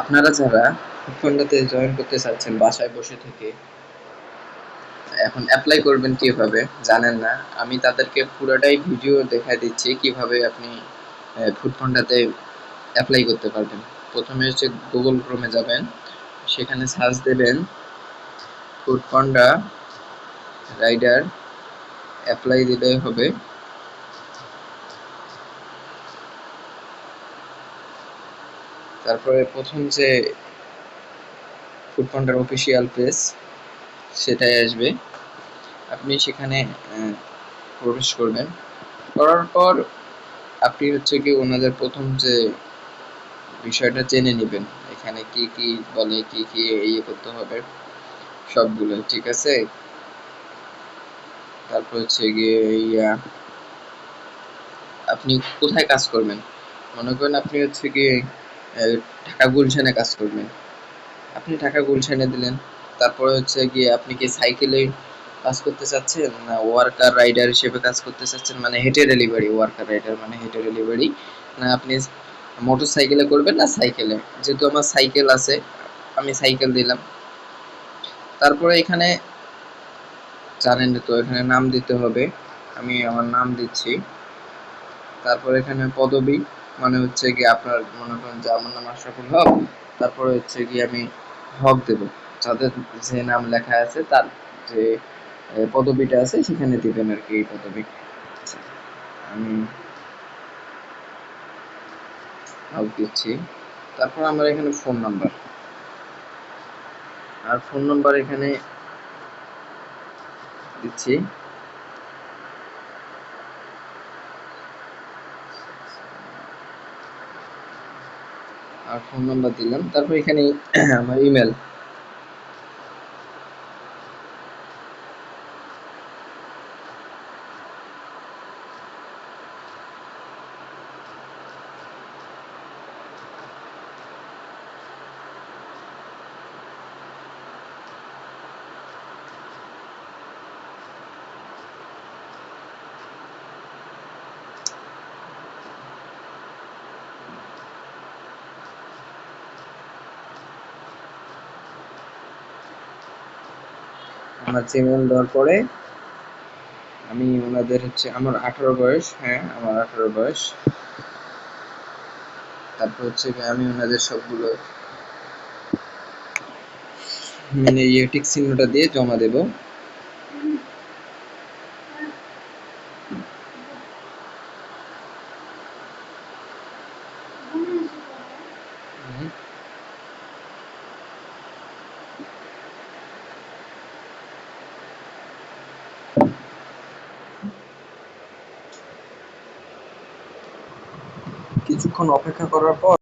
আপনারা যারা ফুডপান্ডাতে জয়েন করতে চাচ্ছেন বাসায় বসে থেকে, এখন অ্যাপ্লাই করবেন কিভাবে জানেন না, আমি তাদেরকে পুরোটাই ভিডিও দেখায় দিচ্ছি কিভাবে আপনি ফুডপান্ডাতে অ্যাপ্লাই করতে পারবেন। প্রথমে হচ্ছে গুগল ক্রোমে যাবেন, সেখানে সার্চ দেবেন ফুডপান্ডা রাইডার, অ্যাপ্লাই দিলে হবে। তারপরে প্রথম যে ফুডপান্ডার অফিসিয়াল পেজ সেটাই আসবে, আপনি সেখানে প্রবেশ করবেন। করার পর আপনি হচ্ছে কি ওনাদের প্রথম যে বিষয়টা জেনে নেবেন, এখানে কি কি বলে, কি কি ইয়ে করতে হবে সবগুলো, ঠিক আছে? তারপর হচ্ছে গিয়ে ইয়া, আপনি কোথায় কাজ করবেন, মনে করেন আপনি হচ্ছে গিয়ে ঢাকা গুলশানে কাজ করবেন, আপনি ঢাকা গুলশানে দিলেন। তারপরে হচ্ছে গিয়ে আপনি কি সাইকেলে কাজ করতে চাচ্ছেন না ওয়ার্কার রাইডার হিসেবে কাজ করতে চাচ্ছেন, মানে হেঁটে ডেলিভারি, ওয়ার্কার রাইডার মানে হেঁটে ডেলিভারি, না আপনি মোটর সাইকেলে করবেন না সাইকেলে। যেহেতু আমার সাইকেল আছে আমি সাইকেল দিলাম। তারপরে এখানে জানেন তো এখানে নাম দিতে হবে, আমি আমার নাম দিচ্ছি। তারপর এখানে পদবি, মানে হচ্ছে কি আপনার মনে করেন যে আমার নাম আশরাফুল হক, তারপরে হচ্ছে কি আমি হক দেব, যাদের যে নাম লেখা আছে তার যে পদবিটা আছে সেখানে দিবেন আর কি, এই পদবি। আচ্ছা, আমি হক দিচ্ছি। তারপর আমার এখানে ফোন নাম্বার, আর ফোন নাম্বার এখানে দিচ্ছি। আর ফোন নাম্বার দিলাম, তারপর এখানে আমার ইমেল। আমার জিমেল দেওয়ার পরে আমি ওনাদের হচ্ছে আমার 18 বয়স, হ্যাঁ আমার 18 বয়স। তারপর হচ্ছে আমি ওনাদের সবগুলো মানে ইয়ে টিক চিহ্নটা দিয়ে জমা দেব। কিছুক্ষণ অপেক্ষা করার পর